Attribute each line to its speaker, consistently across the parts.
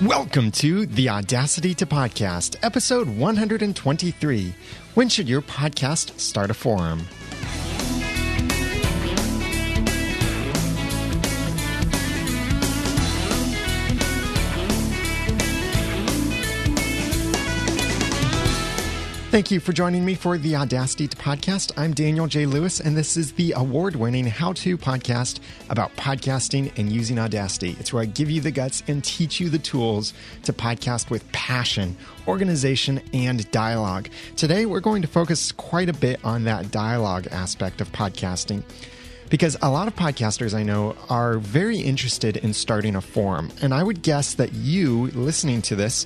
Speaker 1: Welcome to the Audacity to Podcast, episode 123. When should your podcast start a forum? Thank you for joining me for the Audacity to Podcast. I'm Daniel J. Lewis, and this is the award-winning how-to podcast about podcasting and using Audacity. It's where I give you the guts and teach you the tools to podcast with passion, organization, and dialogue. Today, we're going to focus quite a bit on that dialogue aspect of podcasting, because a lot of podcasters I know are very interested in starting a forum, and I would guess that you, listening to this,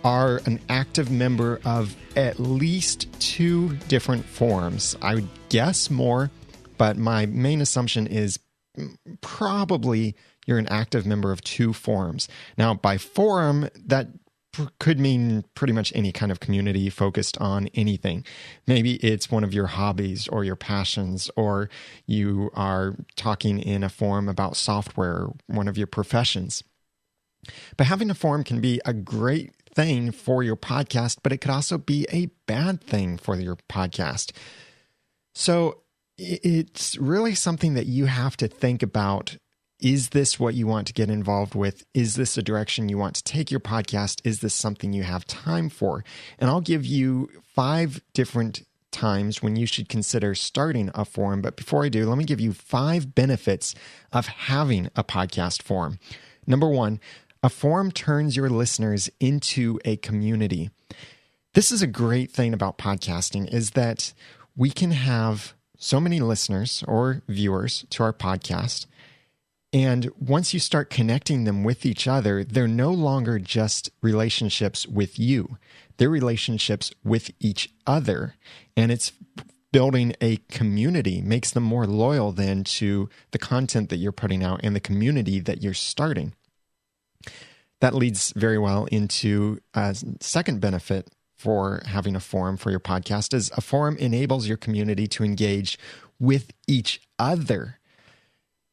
Speaker 1: are an active member of at least 2 different forums. I would guess more, but my main assumption is probably you're an active member of 2 forums. Now, by forum, that could mean pretty much any kind of community focused on anything. Maybe it's one of your hobbies or your passions, or you are talking in a forum about software, one of your professions. But having a forum can be a great thing for your podcast, but it could also be a bad thing for your podcast. So it's really something that you have to think about. Is this what you want to get involved with? Is this a direction you want to take your podcast? Is this something you have time for? And I'll give you 5 different times when you should consider starting a forum. But before I do, let me give you 5 benefits of having a podcast forum. Number 1, a forum turns your listeners into a community. This is a great thing about podcasting, is that we can have so many listeners or viewers to our podcast. And once you start connecting them with each other, they're no longer just relationships with you. They're relationships with each other. And it's building a community, makes them more loyal then to the content that you're putting out and the community that you're starting. That leads very well into a second benefit for having a forum for your podcast, is a forum enables your community to engage with each other.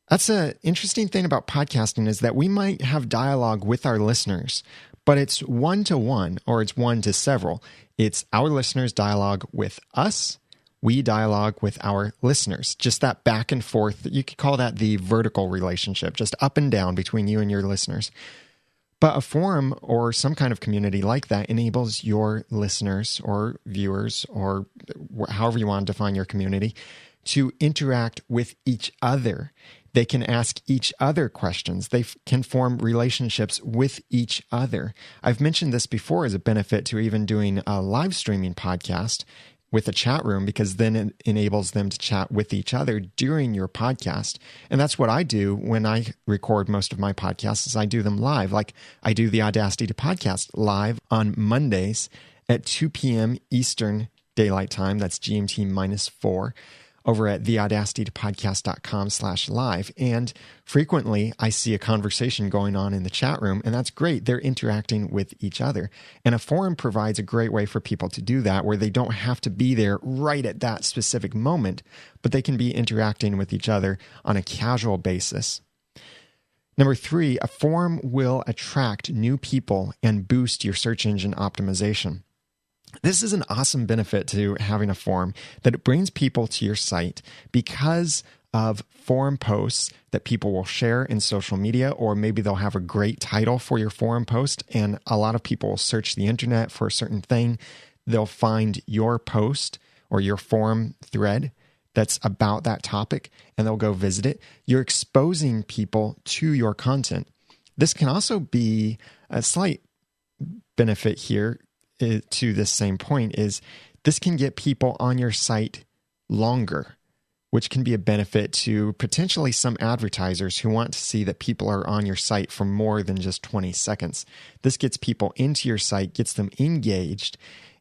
Speaker 1: That's an interesting thing about podcasting, is that we might have dialogue with our listeners, but it's one-to-one or it's one-to-several. It's our listeners dialogue with us. We dialogue with our listeners. Just that back and forth. You could call that the vertical relationship, just up and down between you and your listeners. But a forum or some kind of community like that enables your listeners or viewers, or however you want to define your community, to interact with each other. They can ask each other questions. They can form relationships with each other. I've mentioned this before as a benefit to even doing a live streaming podcast with a chat room, because then it enables them to chat with each other during your podcast. And that's what I do when I record most of my podcasts, is I do them live. Like I do the Audacity to Podcast live on Mondays at 2 p.m. Eastern Daylight Time. That's GMT -4 over at theaudacitytopodcast.com/live. And frequently I see a conversation going on in the chat room, and that's great. They're interacting with each other. And a forum provides a great way for people to do that, where they don't have to be there right at that specific moment, but they can be interacting with each other on a casual basis. Number 3, a forum will attract new people and boost your search engine optimization. This is an awesome benefit to having a forum, that it brings people to your site because of forum posts that people will share in social media, or maybe they'll have a great title for your forum post, and a lot of people will search the internet for a certain thing. They'll find your post or your forum thread that's about that topic, and they'll go visit it. You're exposing people to your content. This can also be a slight benefit here to this same point, is this can get people on your site longer, which can be a benefit to potentially some advertisers who want to see that people are on your site for more than just 20 seconds. This gets people into your site, gets them engaged,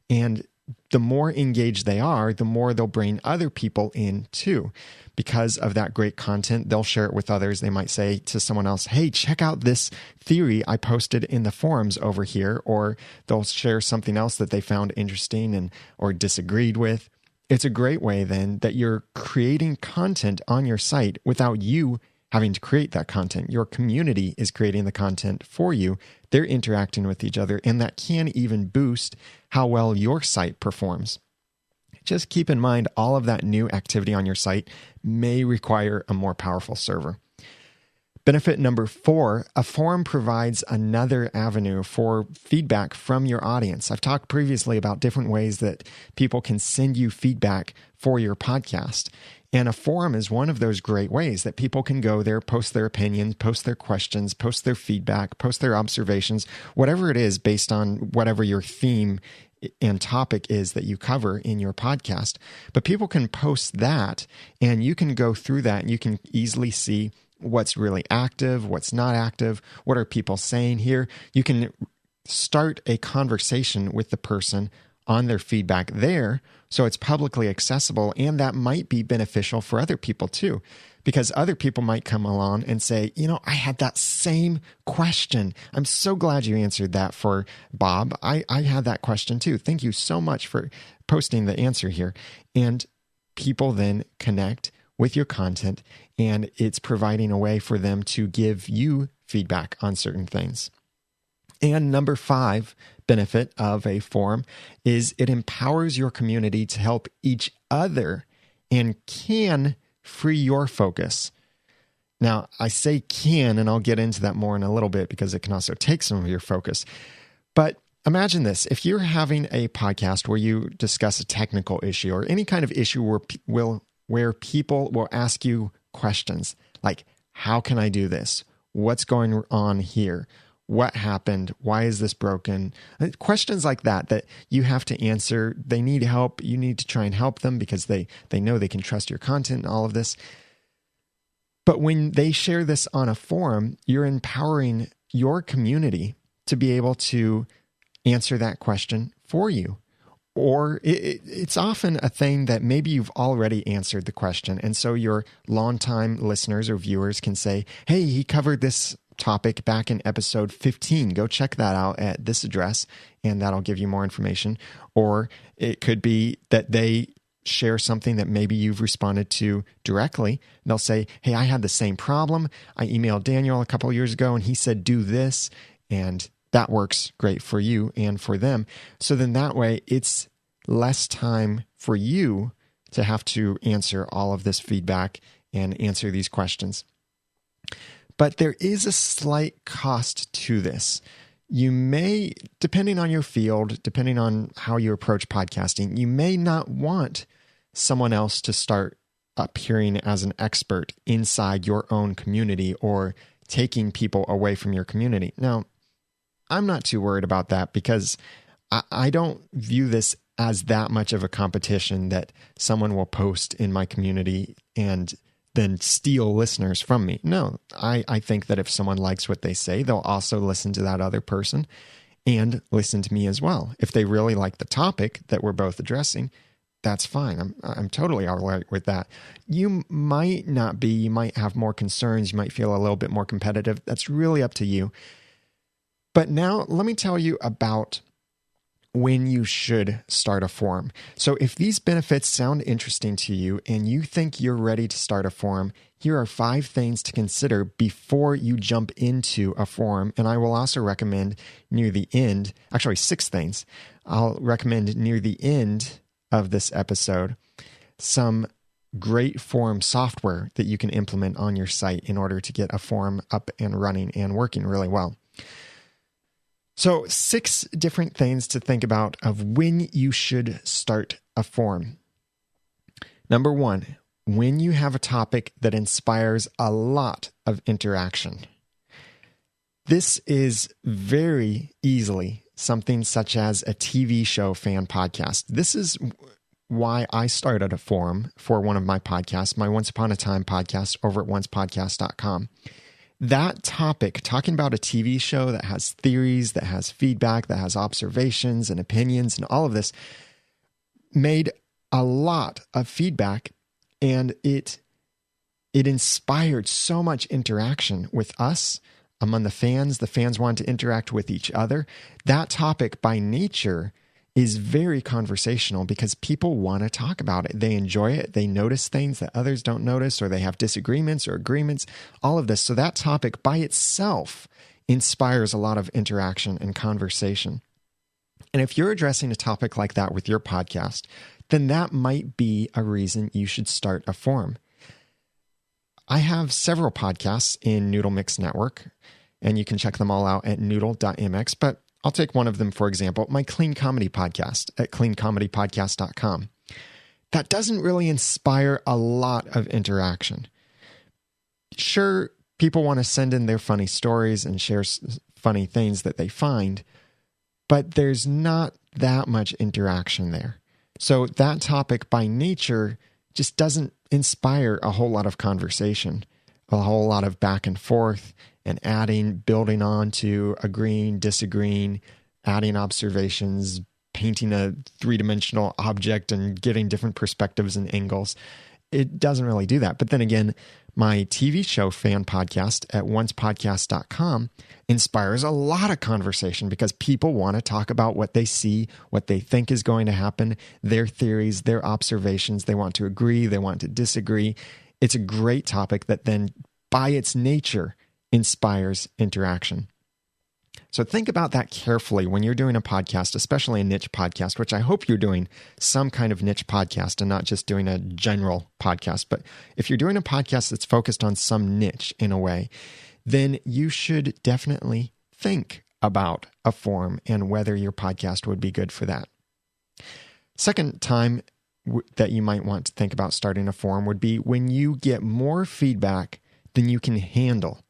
Speaker 1: and the more engaged they are, the more they'll bring other people in too. Because of that great content, they'll share it with others. They might say to someone else, hey, check out this theory I posted in the forums over here. Or they'll share something else that they found interesting or disagreed with. It's a great way then that you're creating content on your site without you having to create that content. Your community is creating the content for you. They're interacting with each other, and that can even boost how well your site performs. Just keep in mind, all of that new activity on your site may require a more powerful server. Benefit number 4, a forum provides another avenue for feedback from your audience. I've talked previously about different ways that people can send you feedback for your podcast. And a forum is one of those great ways that people can go there, post their opinions, post their questions, post their feedback, post their observations, whatever it is based on whatever your theme and topic is that you cover in your podcast. But people can post that, and you can go through that, and you can easily see what's really active, what's not active, what are people saying here. You can start a conversation with the person on their feedback there, so it's publicly accessible, and that might be beneficial for other people too, because other people might come along and say, I had that same question. I'm so glad you answered that for Bob. I had that question too. Thank you so much for posting the answer here. And people then connect with your content, and it's providing a way for them to give you feedback on certain things. And number 5 benefit of a forum is it empowers your community to help each other and can free your focus. Now, I say can, and I'll get into that more in a little bit because it can also take some of your focus. But imagine this. If you're having a podcast where you discuss a technical issue or any kind of issue where people will ask you questions like, how can I do this? What's going on here? What happened? Why is this broken? Questions like that you have to answer. They need help. You need to try and help them because they know they can trust your content and all of this. But when they share this on a forum, you're empowering your community to be able to answer that question for you. Or it's often a thing that maybe you've already answered the question. And so your longtime listeners or viewers can say, hey, he covered this topic back in episode 15. Go check that out at this address, and that'll give you more information. Or it could be that they share something that maybe you've responded to directly. They'll say, hey, I had the same problem. I emailed Daniel a couple of years ago, and he said, do this. And that works great for you and for them. So then that way it's less time for you to have to answer all of this feedback and answer these questions. But there is a slight cost to this. You may, depending on your field, depending on how you approach podcasting, you may not want someone else to start appearing as an expert inside your own community or taking people away from your community. Now, I'm not too worried about that because I don't view this as that much of a competition that someone will post in my community and then steal listeners from me. No, I think that if someone likes what they say, they'll also listen to that other person and listen to me as well. If they really like the topic that we're both addressing, that's fine. I'm totally all right with that. You might not be. You might have more concerns. You might feel a little bit more competitive. That's really up to you. But now let me tell you about when you should start a forum. So if these benefits sound interesting to you and you think you're ready to start a forum, here are 5 things to consider before you jump into a forum. And I will also recommend near the end, actually 6 things, I'll recommend near the end of this episode, some great forum software that you can implement on your site in order to get a forum up and running and working really well. So 6 different things to think about of when you should start a forum. Number 1, when you have a topic that inspires a lot of interaction. This is very easily something such as a TV show fan podcast. This is why I started a forum for one of my podcasts, my Once Upon a Time podcast over at oncepodcast.com. That topic, talking about a TV show that has theories, that has feedback, that has observations and opinions and all of this, made a lot of feedback, and it inspired so much interaction with us among the fans. The fans wanted to interact with each other. That topic by nature is very conversational because people want to talk about it. They enjoy it. They notice things that others don't notice, or they have disagreements or agreements, all of this. So that topic by itself inspires a lot of interaction and conversation. And if you're addressing a topic like that with your podcast, then that might be a reason you should start a forum. I have several podcasts in Noodle Mix Network, and you can check them all out at noodle.mx, but I'll take one of them, for example, my Clean Comedy Podcast at cleancomedypodcast.com. That doesn't really inspire a lot of interaction. Sure, people want to send in their funny stories and share funny things that they find, but there's not that much interaction there. So that topic by nature just doesn't inspire a whole lot of conversation, a whole lot of back and forth and adding, building on to, agreeing, disagreeing, adding observations, painting a three-dimensional object and getting different perspectives and angles. It doesn't really do that. But then again, my TV show fan podcast at oncepodcast.com inspires a lot of conversation because people want to talk about what they see, what they think is going to happen, their theories, their observations. They want to agree. They want to disagree. It's a great topic that then, by its nature, inspires interaction. So think about that carefully when you're doing a podcast, especially a niche podcast, which I hope you're doing some kind of niche podcast and not just doing a general podcast. But if you're doing a podcast that's focused on some niche in a way, then you should definitely think about a forum and whether your podcast would be good for that. Second time that you might want to think about starting a forum would be when you get more feedback than you can handle.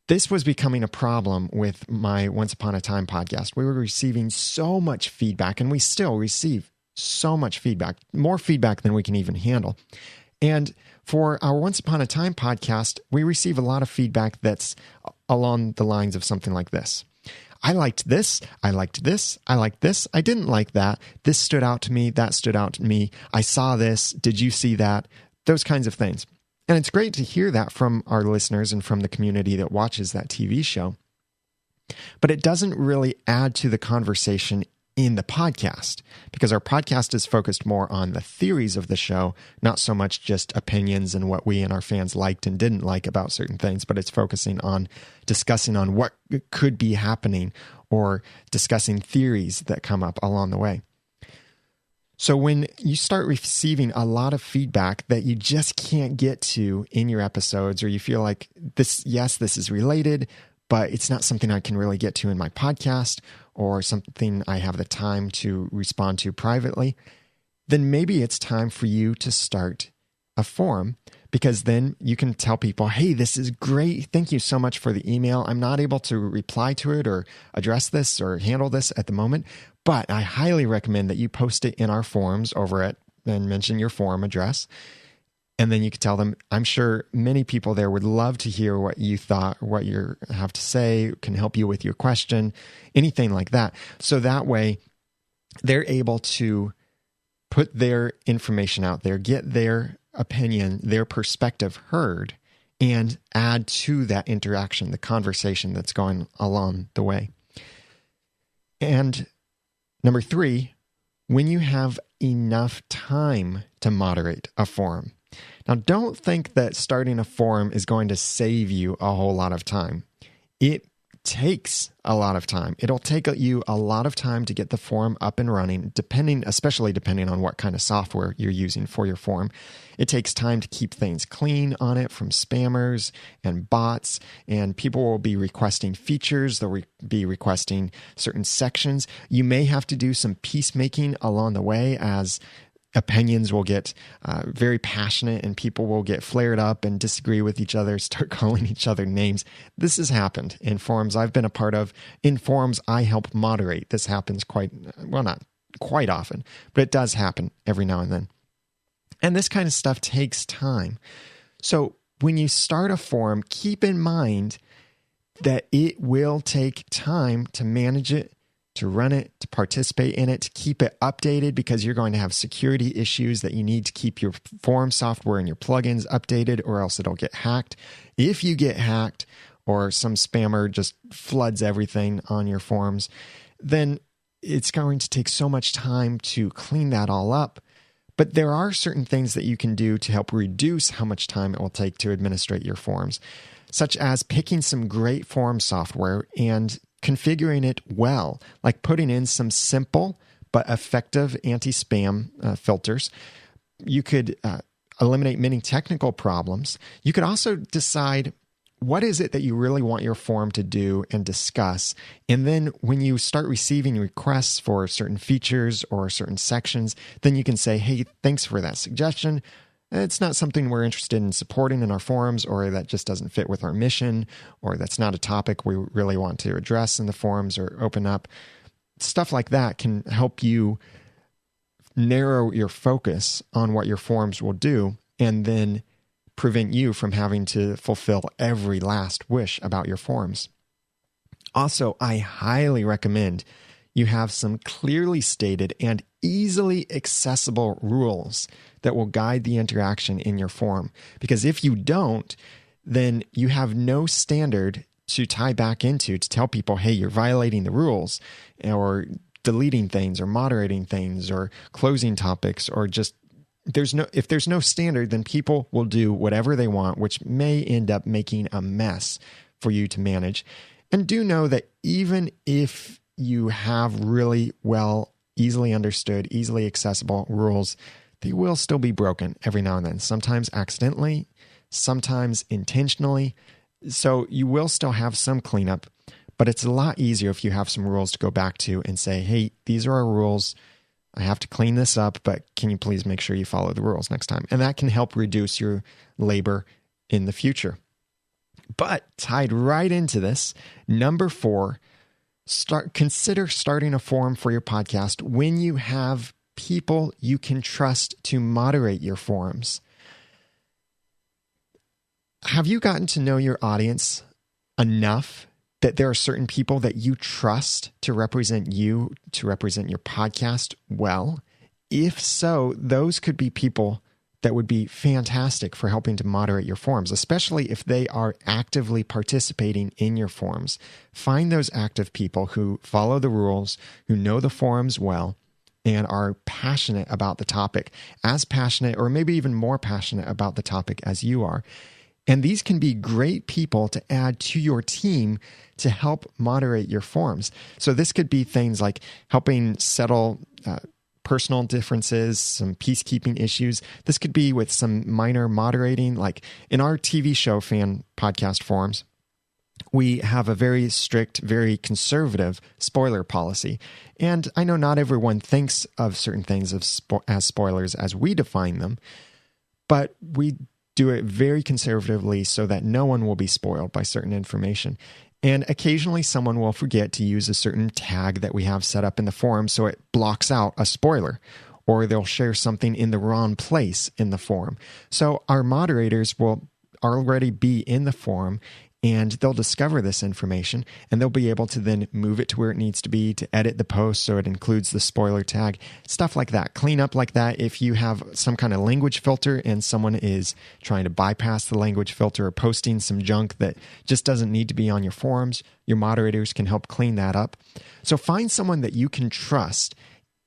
Speaker 1: This was becoming a problem with my Once Upon a Time podcast. We were receiving so much feedback, and we still receive so much feedback, more feedback than we can even handle. And for our Once Upon a Time podcast, we receive a lot of feedback that's along the lines of something like this. I liked this. I liked this. I liked this. I didn't like that. This stood out to me. That stood out to me. I saw this. Did you see that? Those kinds of things. And it's great to hear that from our listeners and from the community that watches that TV show. But it doesn't really add to the conversation in the podcast because our podcast is focused more on the theories of the show, not so much just opinions and what we and our fans liked and didn't like about certain things, but it's focusing on discussing on what could be happening or discussing theories that come up along the way. So when you start receiving a lot of feedback that you just can't get to in your episodes, or you feel like this is related, but it's not something I can really get to in my podcast or something I have the time to respond to privately, then maybe it's time for you to start a forum, because then you can tell people, hey, this is great. Thank you so much for the email. I'm not able to reply to it or address this or handle this at the moment, but I highly recommend that you post it in our forums over at, and mention your forum address. And then you can tell them, I'm sure many people there would love to hear what you thought, or what you have to say, can help you with your question, anything like that. So that way they're able to put their information out there, get their opinion, their perspective heard, and add to that interaction, the conversation that's going along the way. And number 3, when you have enough time to moderate a forum. Now, don't think that starting a forum is going to save you a whole lot of time. It takes a lot of time. It'll take you a lot of time to get the forum up and running, especially depending on what kind of software you're using for your forum. It takes time to keep things clean on it from spammers and bots, and people will be requesting features. They'll be requesting certain sections. You may have to do some peacemaking along the way, as opinions will get very passionate and people will get flared up and disagree with each other, start calling each other names. This has happened in forums I've been a part of. In forums I help moderate. This happens not quite often, but it does happen every now and then. And this kind of stuff takes time. So when you start a forum, keep in mind that it will take time to manage it, to run it, to participate in it, to keep it updated, because you're going to have security issues that you need to keep your forum software and your plugins updated, or else it'll get hacked. If you get hacked or some spammer just floods everything on your forums, then it's going to take so much time to clean that all up. But there are certain things that you can do to help reduce how much time it will take to administrate your forms, such as picking some great form software and configuring it well, like putting in some simple but effective anti-spam filters. You could eliminate many technical problems. You could also decide what is it that you really want your form to do and discuss. And then when you start receiving requests for certain features or certain sections, then you can say, hey, thanks for that suggestion. It's not something we're interested in supporting in our forums, or that just doesn't fit with our mission, or that's not a topic we really want to address in the forums or open up. Stuff like that can help you narrow your focus on what your forums will do, and then prevent you from having to fulfill every last wish about your forms. Also, I highly recommend you have some clearly stated and easily accessible rules that will guide the interaction in your form. Because if you don't, then you have no standard to tie back into to tell people, hey, you're violating the rules, or deleting things, or moderating things, or closing topics, or just if there's no standard, then people will do whatever they want, which may end up making a mess for you to manage. And do know that even if you have really well, easily understood, easily accessible rules, they will still be broken every now and then, sometimes accidentally, sometimes intentionally. So you will still have some cleanup, but it's a lot easier if you have some rules to go back to and say, hey, these are our rules. I have to clean this up, but can you please make sure you follow the rules next time? And that can help reduce your labor in the future. But tied right into this, number 4, consider starting a forum for your podcast when you have people you can trust to moderate your forums. Have you gotten to know your audience enough that there are certain people that you trust to represent your podcast well? If so, those could be people that would be fantastic for helping to moderate your forums, especially if they are actively participating in your forums. Find those active people who follow the rules, who know the forums well, and are passionate about the topic, as passionate or maybe even more passionate about the topic as you are. And these can be great people to add to your team to help moderate your forums. So this could be things like helping settle personal differences, some peacekeeping issues. This could be with some minor moderating, like in our TV show fan podcast forums. We have a very strict, very conservative spoiler policy. And I know not everyone thinks of certain things as spoilers as we define them, but we do it very conservatively so that no one will be spoiled by certain information. And occasionally someone will forget to use a certain tag that we have set up in the forum so it blocks out a spoiler, or they'll share something in the wrong place in the forum. So our moderators will already be in the forum, and they'll discover this information, and they'll be able to then move it to where it needs to be, to edit the post so it includes the spoiler tag, stuff like that. Clean up like that. If you have some kind of language filter and someone is trying to bypass the language filter or posting some junk that just doesn't need to be on your forums, your moderators can help clean that up. So find someone that you can trust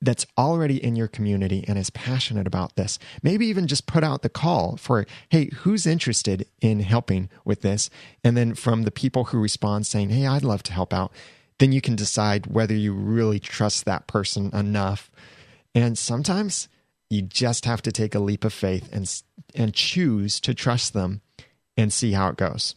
Speaker 1: that's already in your community and is passionate about this. Maybe even just put out the call for, hey, who's interested in helping with this? And then from the people who respond saying, hey, I'd love to help out, then you can decide whether you really trust that person enough. And sometimes you just have to take a leap of faith and choose to trust them and see how it goes.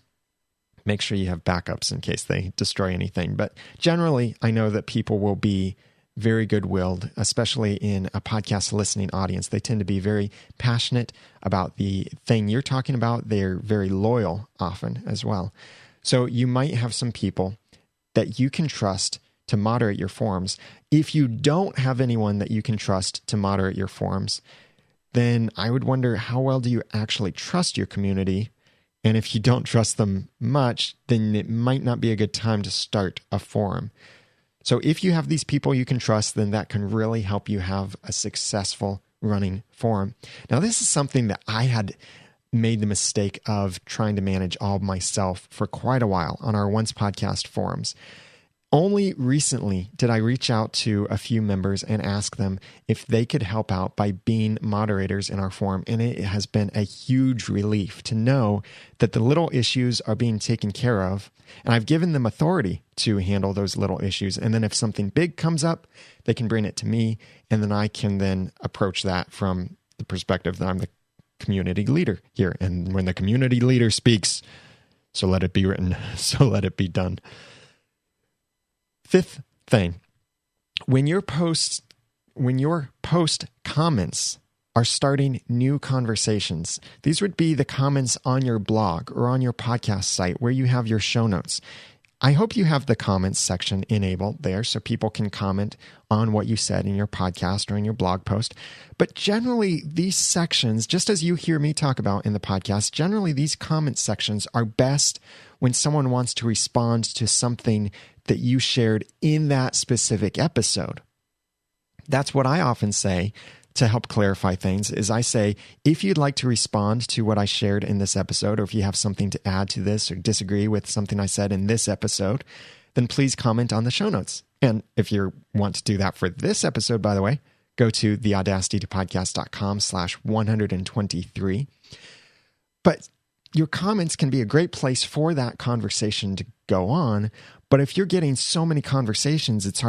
Speaker 1: Make sure you have backups in case they destroy anything. But generally, I know that people will be very good-willed, especially in a podcast listening audience. They tend to be very passionate about the thing you're talking about. They're very loyal often as well. So you might have some people that you can trust to moderate your forums. If you don't have anyone that you can trust to moderate your forums, then I would wonder, how well do you actually trust your community? And if you don't trust them much, then it might not be a good time to start a forum. So if you have these people you can trust, then that can really help you have a successful running forum. Now, this is something that I had made the mistake of trying to manage all myself for quite a while on our Once Podcast forums. Only recently did I reach out to a few members and ask them if they could help out by being moderators in our forum. And it has been a huge relief to know that the little issues are being taken care of. And I've given them authority to handle those little issues. And then if something big comes up, they can bring it to me. And then I can then approach that from the perspective that I'm the community leader here. And when the community leader speaks, so let it be written, so let it be done. Fifth thing, when your post comments are starting new conversations, these would be the comments on your blog or on your podcast site where you have your show notes. I hope you have the comments section enabled there so people can comment on what you said in your podcast or in your blog post. But generally, these sections, just as you hear me talk about in the podcast, generally these comment sections are best when someone wants to respond to something that you shared in that specific episode. That's what I often say to help clarify things is I say, if you'd like to respond to what I shared in this episode, or if you have something to add to this or disagree with something I said in this episode, then please comment on the show notes. And if you want to do that for this episode, by the way, go to theaudacitypodcast.com/123. But your comments can be a great place for that conversation to go on. But if you're getting so many conversations, it's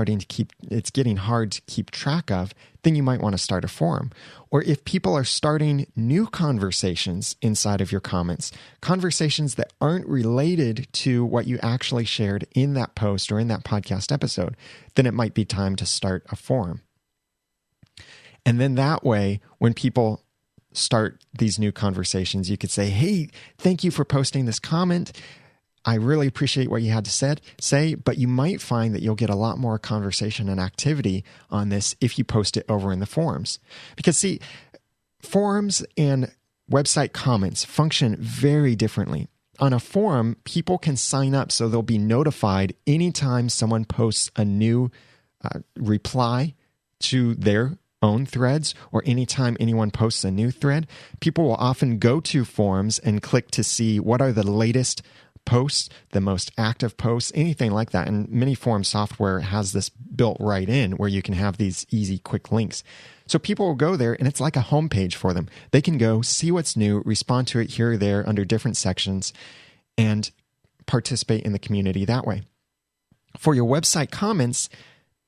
Speaker 1: getting hard to keep track of, then you might want to start a forum. Or if people are starting new conversations inside of your comments, conversations that aren't related to what you actually shared in that post or in that podcast episode, then it might be time to start a forum. And then that way, when people start these new conversations, you could say, hey, thank you for posting this comment. I really appreciate what you had to say, but you might find that you'll get a lot more conversation and activity on this if you post it over in the forums. Because see, forums and website comments function very differently. On a forum, people can sign up so they'll be notified anytime someone posts a new reply to their own threads, or anytime anyone posts a new thread. People will often go to forums and click to see what are the latest posts, the most active posts, anything like that. And many forum software has this built right in where you can have these easy, quick links. So people will go there and it's like a homepage for them. They can go see what's new, respond to it here or there under different sections, and participate in the community that way. For your website comments,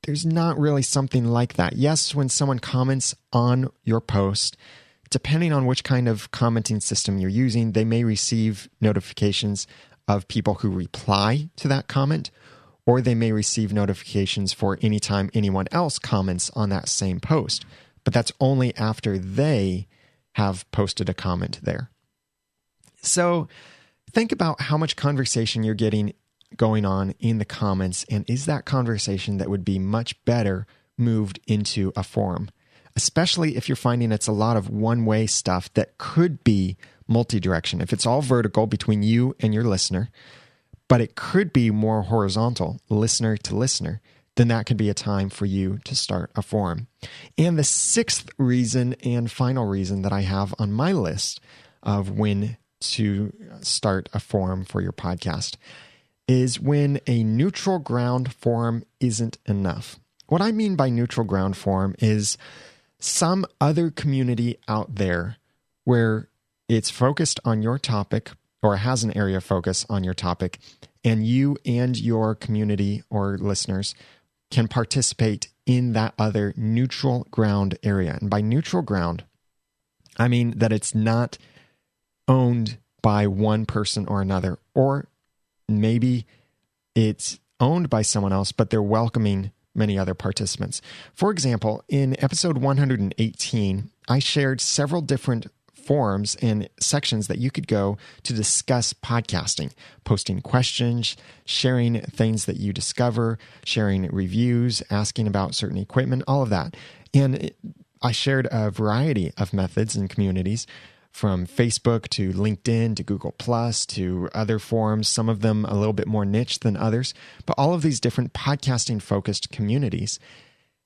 Speaker 1: there's not really something like that. Yes, when someone comments on your post, depending on which kind of commenting system you're using, they may receive notifications of people who reply to that comment, or they may receive notifications for anytime anyone else comments on that same post. But that's only after they have posted a comment there. So think about how much conversation you're getting going on in the comments, and is that conversation that would be much better moved into a forum? Especially if you're finding it's a lot of one-way stuff that could be multi-direction. If it's all vertical between you and your listener, but it could be more horizontal, listener to listener, then that could be a time for you to start a forum. And the sixth reason and final reason that I have on my list of when to start a forum for your podcast is when a neutral ground forum isn't enough. What I mean by neutral ground forum is some other community out there where it's focused on your topic or has an area of focus on your topic, and you and your community or listeners can participate in that other neutral ground area. And by neutral ground, I mean that it's not owned by one person or another, or maybe it's owned by someone else, but they're welcoming many other participants. For example, in episode 118, I shared several different forums and sections that you could go to discuss podcasting, posting questions, sharing things that you discover, sharing reviews, asking about certain equipment, all of that. And I shared a variety of methods and communities, from Facebook to LinkedIn to Google Plus to other forums, some of them a little bit more niche than others, but all of these different podcasting focused communities.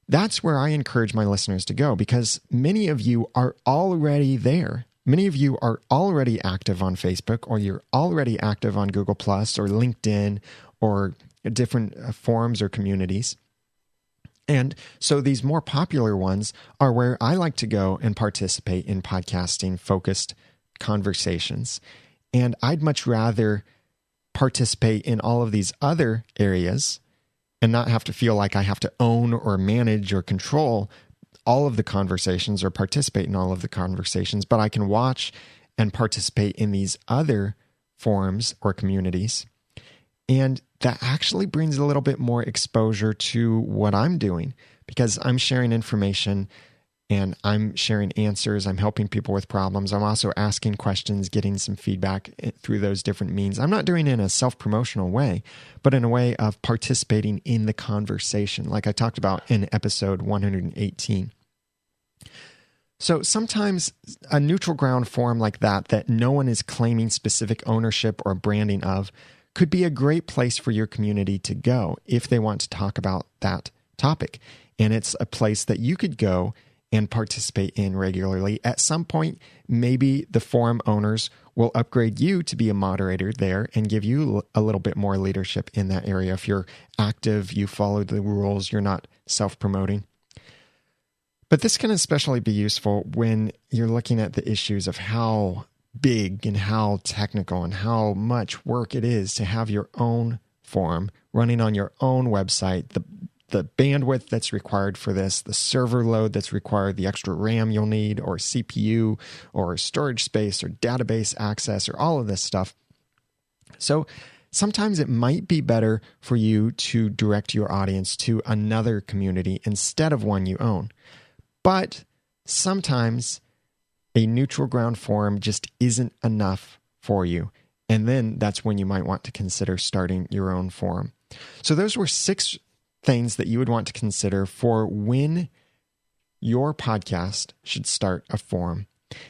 Speaker 1: That's where I encourage my listeners to go, because many of you are already there. Many of you are already active on Facebook, or you're already active on Google Plus or LinkedIn or different forums or communities. And so these more popular ones are where I like to go and participate in podcasting focused conversations. And I'd much rather participate in all of these other areas and not have to feel like I have to own or manage or control all of the conversations or participate in all of the conversations, but I can watch and participate in these other forums or communities. And that actually brings a little bit more exposure to what I'm doing, because I'm sharing information and I'm sharing answers. I'm helping people with problems. I'm also asking questions, getting some feedback through those different means. I'm not doing it in a self-promotional way, but in a way of participating in the conversation, like I talked about in episode 118. So sometimes a neutral ground forum like that no one is claiming specific ownership or branding of, could be a great place for your community to go if they want to talk about that topic. And it's a place that you could go and participate in regularly. At some point, maybe the forum owners will upgrade you to be a moderator there and give you a little bit more leadership in that area. If you're active, you follow the rules, you're not self-promoting. But this can especially be useful when you're looking at the issues of how big and how technical and how much work it is to have your own forum running on your own website, the bandwidth that's required for this, the server load that's required, the extra RAM you'll need, or CPU, or storage space, or database access, or all of this stuff. So sometimes it might be better for you to direct your audience to another community instead of one you own. But sometimes a neutral ground forum just isn't enough for you. And then that's when you might want to consider starting your own forum. So those were 6 things that you would want to consider for when your podcast should start a forum.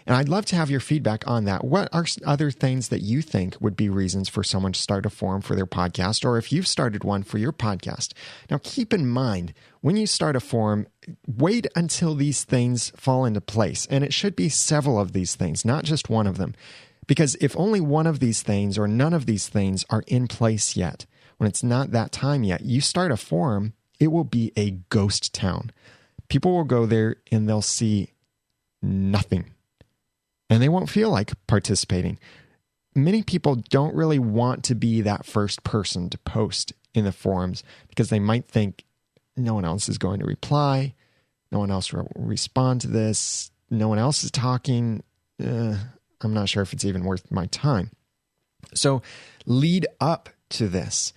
Speaker 1: And I'd love to have your feedback on that. What are other things that you think would be reasons for someone to start a forum for their podcast, or if you've started one for your podcast? Now, keep in mind, when you start a forum, wait until these things fall into place. And it should be several of these things, not just one of them. Because if only one of these things or none of these things are in place yet, when it's not that time yet, you start a forum, it will be a ghost town. People will go there and they'll see nothing. And they won't feel like participating. Many people don't really want to be that first person to post in the forums because they might think no one else is going to reply. No one else will respond to this. No one else is talking. I'm not sure if it's even worth my time. So lead up to this.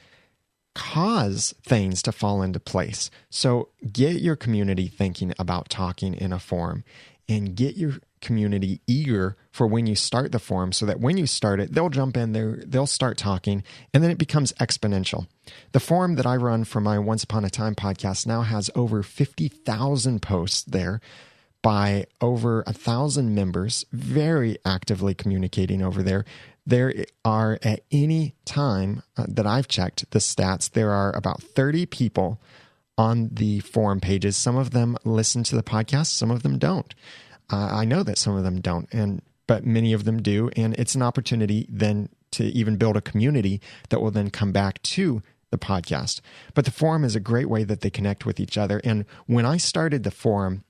Speaker 1: Cause things to fall into place. So get your community thinking about talking in a forum and get your community eager for when you start the forum so that when you start it, they'll jump in there, they'll start talking, and then it becomes exponential. The forum that I run for my Once Upon a Time podcast now has over 50,000 posts there by over 1,000 members, very actively communicating over there. There are, at any time that I've checked the stats, there are about 30 people on the forum pages. Some of them listen to the podcast, some of them don't. I know that some of them don't, but many of them do, and it's an opportunity then to even build a community that will then come back to the podcast. But the forum is a great way that they connect with each other, and when I started the forum,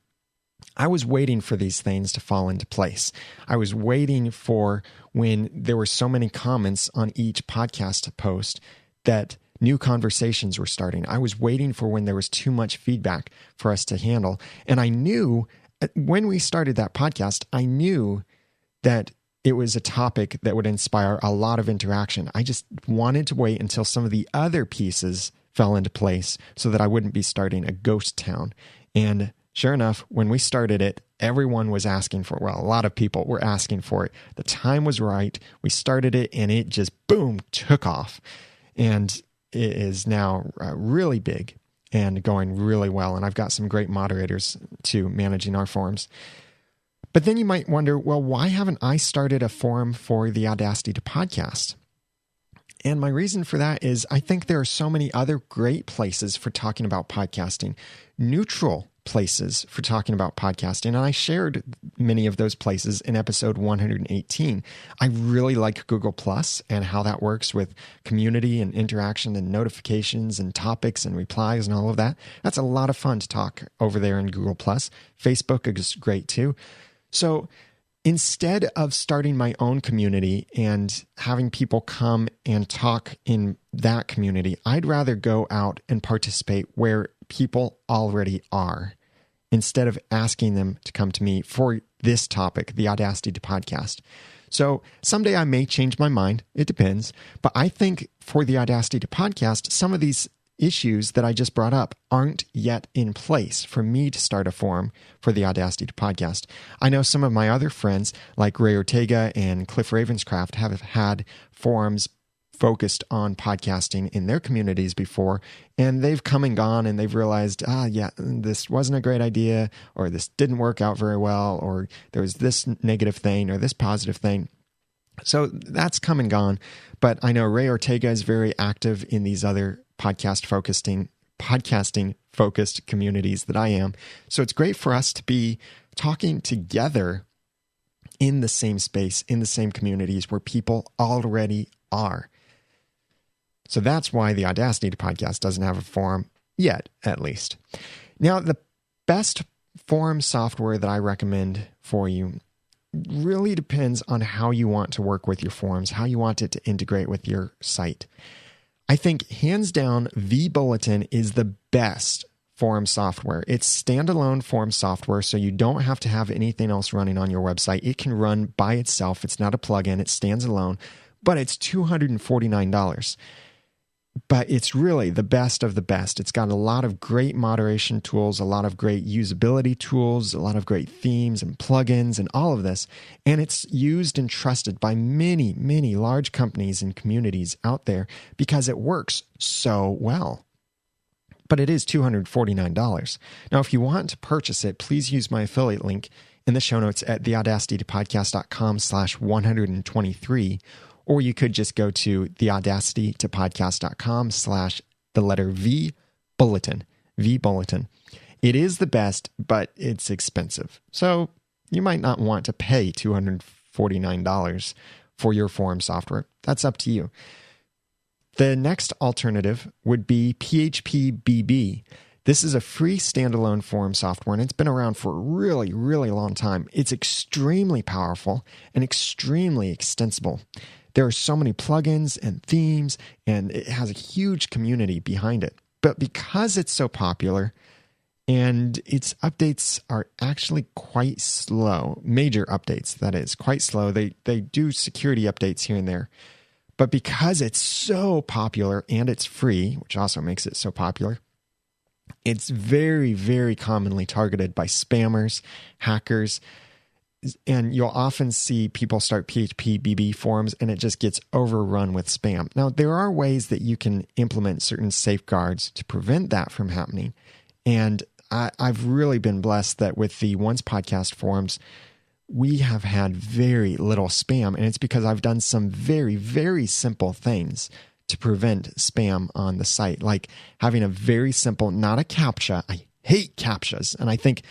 Speaker 1: I was waiting for these things to fall into place. I was waiting for when there were so many comments on each podcast post that new conversations were starting. I was waiting for when there was too much feedback for us to handle, and I knew when we started that podcast, I knew that it was a topic that would inspire a lot of interaction. I just wanted to wait until some of the other pieces fell into place so that I wouldn't be starting a ghost town. And sure enough, when we started it, everyone was asking for it. Well, a lot of people were asking for it. The time was right. We started it and it just, boom, took off. And it is now really big and going really well. And I've got some great moderators too managing our forums. But then you might wonder, well, why haven't I started a forum for the Audacity to podcast? And my reason for that is I think there are so many other great places for talking about podcasting, neutral places for talking about podcasting, and I shared many of those places in episode 118. I really like Google Plus and how that works with community and interaction and notifications and topics and replies and all of that. That's a lot of fun to talk over there in Google Plus. Facebook is great too. So instead of starting my own community and having people come and talk in that community, I'd rather go out and participate where people already are, instead of asking them to come to me for this topic, the Audacity to Podcast. So someday I may change my mind. It depends. But I think for the Audacity to Podcast, some of these issues that I just brought up aren't yet in place for me to start a forum for the Audacity to Podcast. I know some of my other friends like Ray Ortega and Cliff Ravenscraft have had forums focused on podcasting in their communities before, and they've come and gone and they've realized, this wasn't a great idea, or this didn't work out very well, or there was this negative thing or this positive thing. So that's come and gone. But I know Ray Ortega is very active in these other podcasting focused communities that I am. So it's great for us to be talking together in the same space, in the same communities where people already are. So that's why the Audacity to Podcast doesn't have a forum yet, at least. Now, the best forum software that I recommend for you really depends on how you want to work with your forums, how you want it to integrate with your site. I think hands down, vBulletin is the best forum software. It's standalone forum software, so you don't have to have anything else running on your website. It can run by itself. It's not a plugin. It stands alone, but it's $249. But it's really the best of the best. It's got a lot of great moderation tools, a lot of great usability tools, a lot of great themes and plugins and all of this. And it's used and trusted by many, many large companies and communities out there because it works so well. But it is $249. Now, if you want to purchase it, please use my affiliate link in the show notes at theaudacitytopodcast.com/123. Or you could just go to theaudacitytopodcast.com/V bulletin. It is the best, but it's expensive. So you might not want to pay $249 for your forum software. That's up to you. The next alternative would be PHP-BB. This is a free standalone forum software, and it's been around for a really, really long time. It's extremely powerful and extremely extensible. There are so many plugins and themes, and it has a huge community behind it. But because it's so popular and its updates are actually quite slow, major updates, that is, quite slow. They do security updates here and there. But because it's so popular and it's free, which also makes it so popular, it's very, very commonly targeted by spammers, hackers, and you'll often see people start PHP-BB forums and it just gets overrun with spam. Now, there are ways that you can implement certain safeguards to prevent that from happening. And I've really been blessed that with the Once Podcast forums, we have had very little spam. And it's because I've done some very, very simple things to prevent spam on the site, like having a very simple, not a CAPTCHA. I hate CAPTCHAs. And I think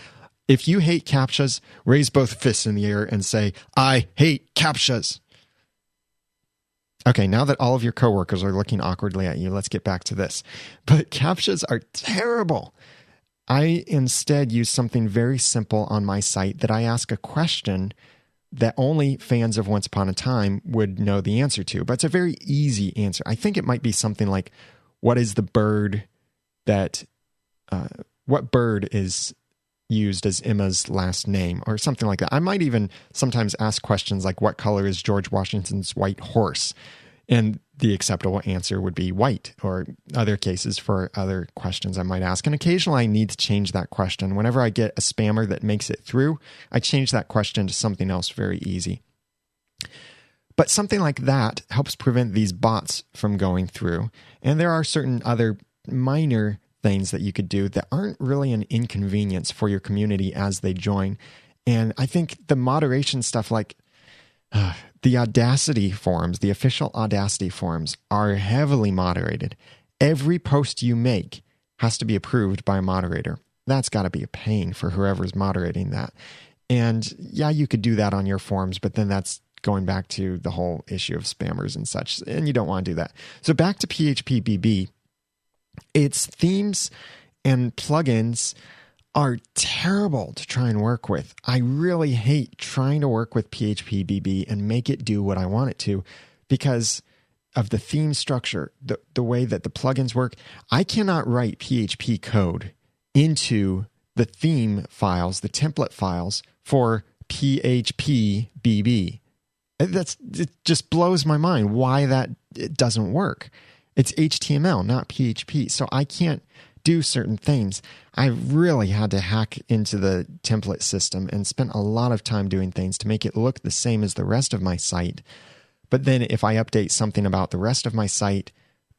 Speaker 1: if you hate CAPTCHAs, raise both fists in the air and say, I hate CAPTCHAs. Okay, now that all of your coworkers are looking awkwardly at you, let's get back to this. But CAPTCHAs are terrible. I instead use something very simple on my site that I ask a question that only fans of Once Upon a Time would know the answer to. But it's a very easy answer. I think it might be something like, what is used as Emma's last name, or something like that. I might even sometimes ask questions like, what color is George Washington's white horse? And the acceptable answer would be white, or other cases for other questions I might ask. And occasionally I need to change that question. Whenever I get a spammer that makes it through, I change that question to something else very easy. But something like that helps prevent these bots from going through. And there are certain other minor things that you could do that aren't really an inconvenience for your community as they join. And I think the moderation stuff, like the Audacity forums, the official Audacity forums, are heavily moderated. Every post you make has to be approved by a moderator. that's got to be a pain for whoever's moderating that. And yeah, you could do that on your forums, but then that's going back to the whole issue of spammers and such, and you don't want to do that. So back to PHP BB, its themes and plugins are terrible to try and work with. I really hate trying to work with PHP BB and make it do what I want it to because of the theme structure, the way that the plugins work. I cannot write PHP code into the theme files, the template files for PHP BB. It just blows my mind why it doesn't work. It's HTML, not PHP. So I can't do certain things. I really had to hack into the template system and spent a lot of time doing things to make it look the same as the rest of my site. But then if I update something about the rest of my site,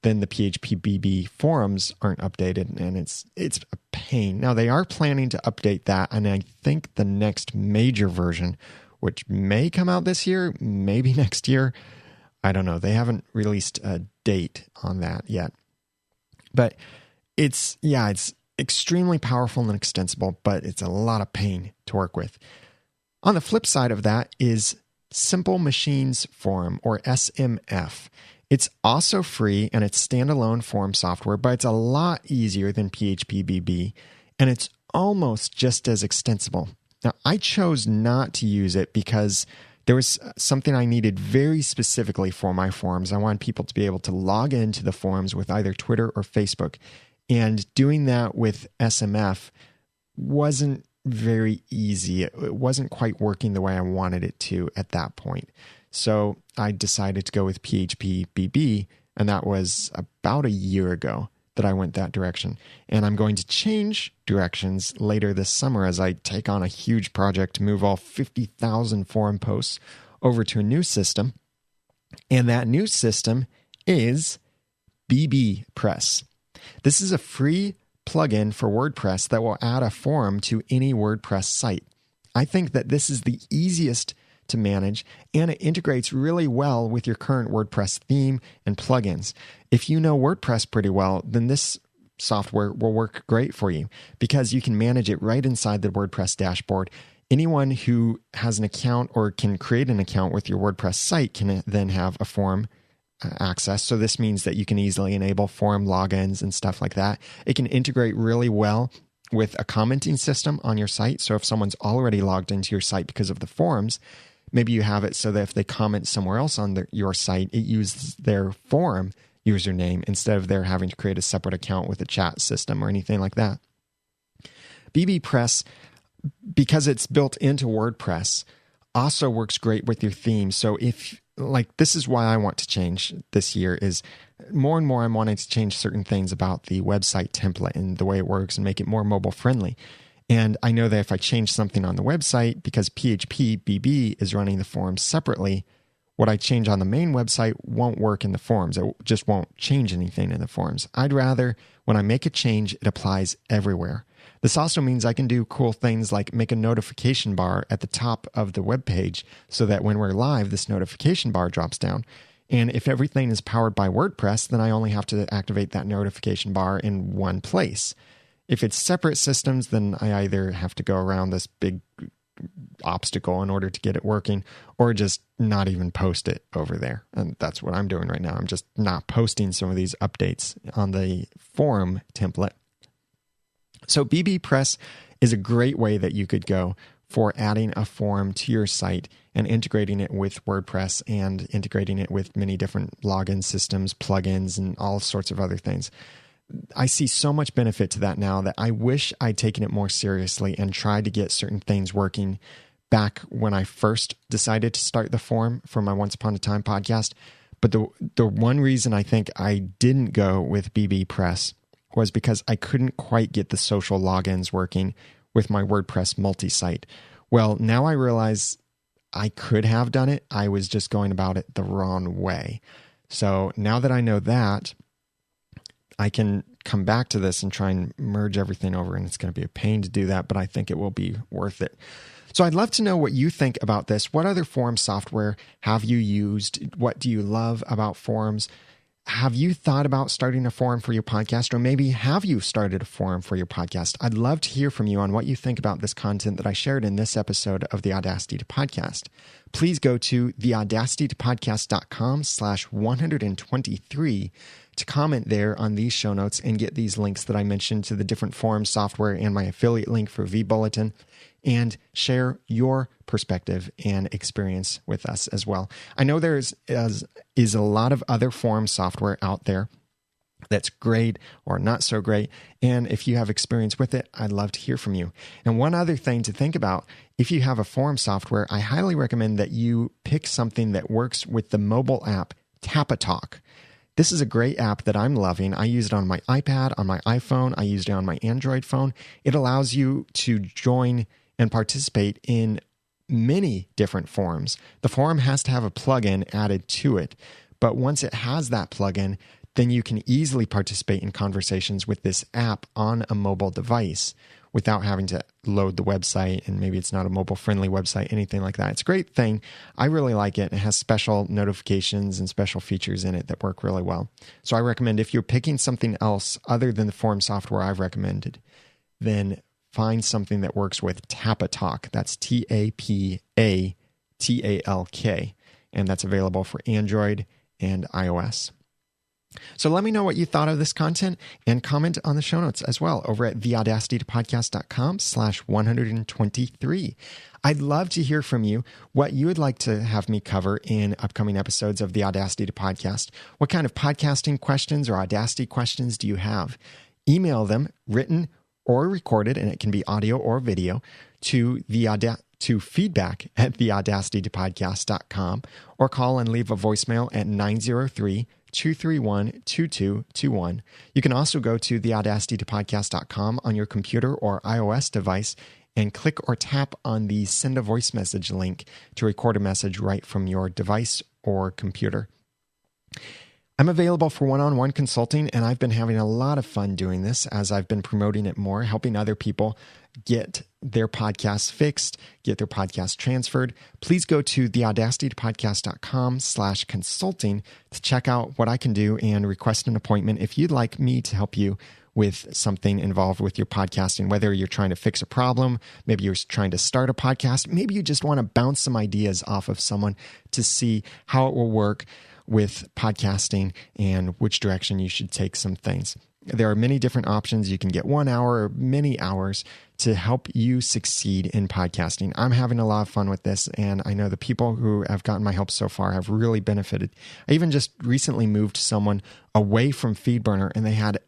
Speaker 1: then the PHP BB forums aren't updated, and it's a pain. Now, they are planning to update that, and I think the next major version, which may come out this year, maybe next year, I don't know. They haven't released a date on that yet. But it's extremely powerful and extensible, but it's a lot of pain to work with. On the flip side of that is Simple Machines Forum, or SMF. It's also free and it's standalone forum software, but it's a lot easier than PHP BB, and it's almost just as extensible. Now, I chose not to use it because there was something I needed very specifically for my forums. I wanted people to be able to log into the forums with either Twitter or Facebook. And doing that with SMF wasn't very easy. It wasn't quite working the way I wanted it to at that point. So I decided to go with PHP BB, and that was about a year ago that I went that direction. And I'm going to change directions later this summer as I take on a huge project to move all 50,000 forum posts over to a new system. And that new system is BB Press. This is a free plugin for WordPress that will add a forum to any WordPress site. I think that this is the easiest to manage, and it integrates really well with your current WordPress theme and plugins. If you know WordPress pretty well, then this software will work great for you because you can manage it right inside the WordPress dashboard. Anyone who has an account or can create an account with your WordPress site can then have a forum access. So this means that you can easily enable forum logins and stuff like that. It can integrate really well with a commenting system on your site. So if someone's already logged into your site because of the forums, maybe you have it so that if they comment somewhere else on your site, it uses their forum username instead of their having to create a separate account with a chat system or anything like that. BB Press, because it's built into WordPress, also works great with your theme. So this is why I want to change this year is more and more I'm wanting to change certain things about the website template and the way it works and make it more mobile friendly. And I know that if I change something on the website, because PHP BB is running the forums separately, what I change on the main website won't work in the forums. It just won't change anything in the forums. I'd rather, when I make a change, it applies everywhere. This also means I can do cool things like make a notification bar at the top of the web page so that when we're live, this notification bar drops down. And if everything is powered by WordPress, then I only have to activate that notification bar in one place. If it's separate systems, then I either have to go around this big obstacle in order to get it working or just not even post it over there. And that's what I'm doing right now. I'm just not posting some of these updates on the forum template. So BB Press is a great way that you could go for adding a forum to your site and integrating it with WordPress and integrating it with many different login systems, plugins, and all sorts of other things. I see so much benefit to that now that I wish I'd taken it more seriously and tried to get certain things working back when I first decided to start the forum for my Once Upon a Time podcast. But the one reason I think I didn't go with BB Press was because I couldn't quite get the social logins working with my WordPress multi-site. Well, now I realize I could have done it. I was just going about it the wrong way. So now that I know that, I can come back to this and try and merge everything over, and it's going to be a pain to do that, but I think it will be worth it. So I'd love to know what you think about this. What other forum software have you used? What do you love about forums? Have you thought about starting a forum for your podcast, or maybe have you started a forum for your podcast? I'd love to hear from you on what you think about this content that I shared in this episode of the Audacity to Podcast. Please go to theaudacitytopodcast.com/123 to comment there on these show notes and get these links that I mentioned to the different forum software and my affiliate link for vBulletin, and share your perspective and experience with us as well. I know there is a lot of other forum software out there that's great or not so great. And if you have experience with it, I'd love to hear from you. And one other thing to think about, if you have a forum software, I highly recommend that you pick something that works with the mobile app TAP123. This is a great app that I'm loving. I use it on my iPad, on my iPhone. I use it on my Android phone. It allows you to join and participate in many different forums. The forum has to have a plugin added to it, but once it has that plugin, then you can easily participate in conversations with this app on a mobile device without having to load the website, and maybe it's not a mobile-friendly website, anything like that. It's a great thing. I really like it. It has special notifications and special features in it that work really well. So I recommend, if you're picking something else other than the forum software I've recommended, then find something that works with TAP123. That's TAPATALK, and that's available for Android and iOS. So let me know what you thought of this content, and comment on the show notes as well over at theaudacitytopodcast.com/123. I'd love to hear from you what you would like to have me cover in upcoming episodes of the Audacity to Podcast. What kind of podcasting questions or Audacity questions do you have? Email them, written or recorded, and it can be audio or video, to feedback@theaudacitytopodcast.com, or call and leave a voicemail at 903-231-2221. You can also go to theaudacitytopodcast.com on your computer or iOS device and click or tap on the send a voice message link to record a message right from your device or computer. I'm available for one-on-one consulting, and I've been having a lot of fun doing this as I've been promoting it more, helping other people get their podcasts fixed, get their podcast transferred. Please go to theaudacitytopodcast.com/consulting to check out what I can do and request an appointment if you'd like me to help you with something involved with your podcasting, whether you're trying to fix a problem, maybe you're trying to start a podcast, maybe you just want to bounce some ideas off of someone to see how it will work with podcasting and which direction you should take some things. There are many different options. You can get 1 hour or many hours to help you succeed in podcasting. I'm having a lot of fun with this, and I know the people who have gotten my help so far have really benefited. I even just recently moved someone away from FeedBurner, and they had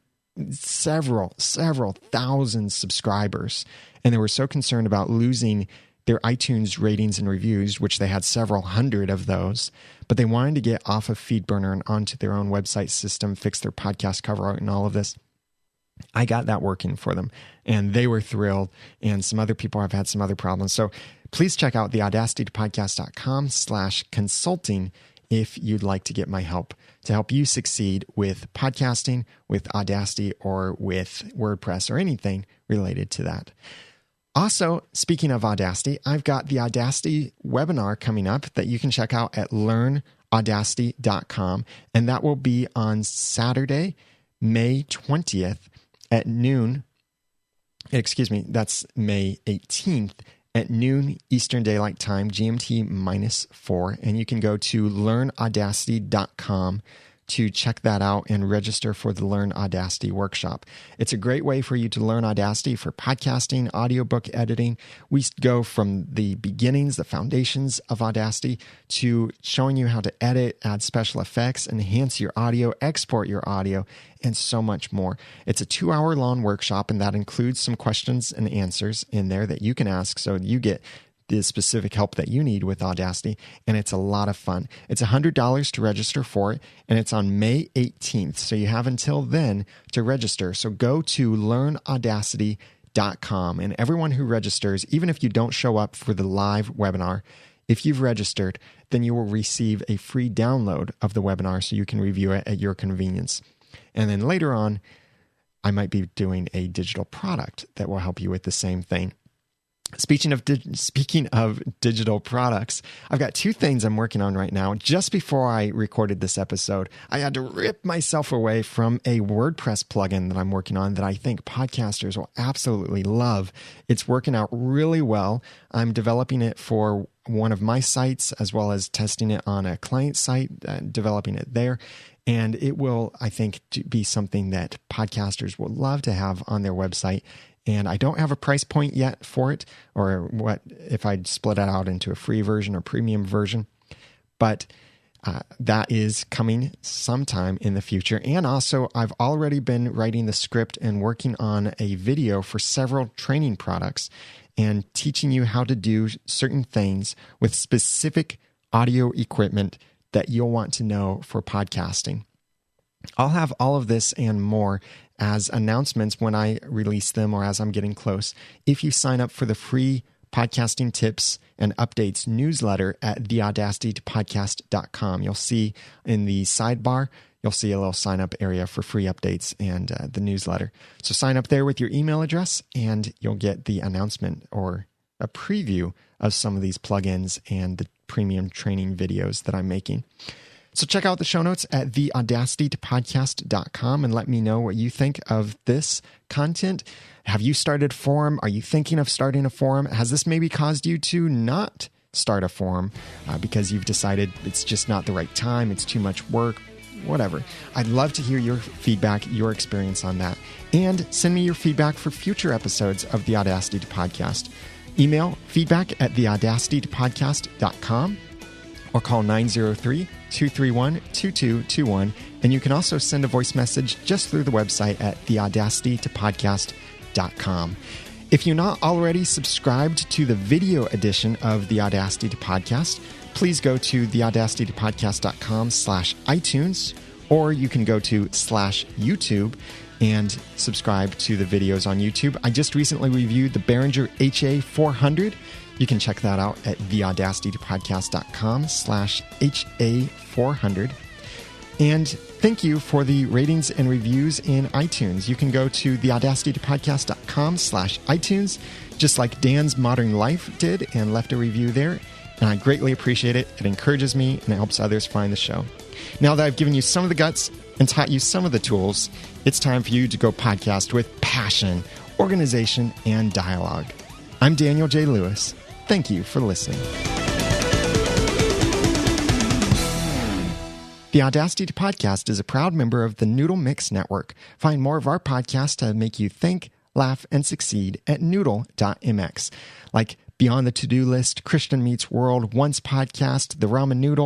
Speaker 1: several thousand subscribers, and they were so concerned about losing their iTunes ratings and reviews, which they had several hundred of those, but they wanted to get off of FeedBurner and onto their own website system, fix their podcast cover art and all of this. I got that working for them, and they were thrilled, and some other people have had some other problems. So please check out theaudacitytopodcast.com/consulting if you'd like to get my help to help you succeed with podcasting, with Audacity, or with WordPress, or anything related to that. Also, speaking of Audacity, I've got the Audacity webinar coming up that you can check out at learnaudacity.com, and that will be on Saturday, May 20th at noon. That's May 18th at noon Eastern Daylight Time, GMT -4, and you can go to learnaudacity.com to check that out and register for the Learn Audacity workshop. It's a great way for you to learn Audacity for podcasting, audiobook editing. We go from the beginnings, the foundations of Audacity, to showing you how to edit, add special effects, enhance your audio, export your audio, and so much more. It's a 2-hour-long workshop, and that includes some questions and answers in there that you can ask so you get the specific help that you need with Audacity, and it's a lot of fun. It's $100 to register for it, and it's on May 18th, so you have until then to register. So go to learnaudacity.com, and everyone who registers, even if you don't show up for the live webinar, if you've registered, then you will receive a free download of the webinar so you can review it at your convenience. And then later on, I might be doing a digital product that will help you with the same thing. Speaking of digital products, I've got two things I'm working on right now. Just before I recorded this episode, I had to rip myself away from a WordPress plugin that I'm working on that I think podcasters will absolutely love. It's working out really well. I'm developing it for one of my sites as well as testing it on a client site, developing it there. And it will, I think, be something that podcasters will love to have on their website. And I don't have a price point yet for it, or what if I'd split it out into a free version or premium version. But that is coming sometime in the future. And also, I've already been writing the script and working on a video for several training products and teaching you how to do certain things with specific audio equipment that you'll want to know for podcasting. I'll have all of this and more as announcements when I release them or as I'm getting close. If you sign up for the free podcasting tips and updates newsletter at theaudacitytopodcast.com, you'll see in the sidebar, you'll see a little sign up area for free updates and the newsletter. So sign up there with your email address and you'll get the announcement or a preview of some of these plugins and the premium training videos that I'm making. So check out the show notes at theaudacitytopodcast.com and let me know what you think of this content. Have you started a forum? Are you thinking of starting a forum? Has this maybe caused you to not start a forum because you've decided it's just not the right time, it's too much work, whatever? I'd love to hear your feedback, your experience on that. And send me your feedback for future episodes of the Audacity to Podcast. Email feedback at theaudacitytopodcast.com or call 903-231-2221. And you can also send a voice message just through the website at theaudacitytopodcast.com. If you're not already subscribed to the video edition of the Audacity to Podcast, please go to theaudacitytopodcast.com/iTunes, or you can go to /YouTube and subscribe to the videos on YouTube. I just recently reviewed the Behringer HA400. You can check that out at theaudacitytopodcast.com/HA400. And thank you for the ratings and reviews in iTunes. You can go to theaudacitytopodcast.com/iTunes, just like Dan's Modern Life did, and left a review there. And I greatly appreciate it. It encourages me and it helps others find the show. Now that I've given you some of the guts and taught you some of the tools, it's time for you to go podcast with passion, organization, and dialogue. I'm Daniel J. Lewis. Thank you for listening. The Audacity to Podcast is a proud member of the Noodle Mix Network. Find more of our podcasts to make you think, laugh, and succeed at noodle.mx, like Beyond the To-Do List, Christian Meets World, Once Podcast, The Ramen Noodle,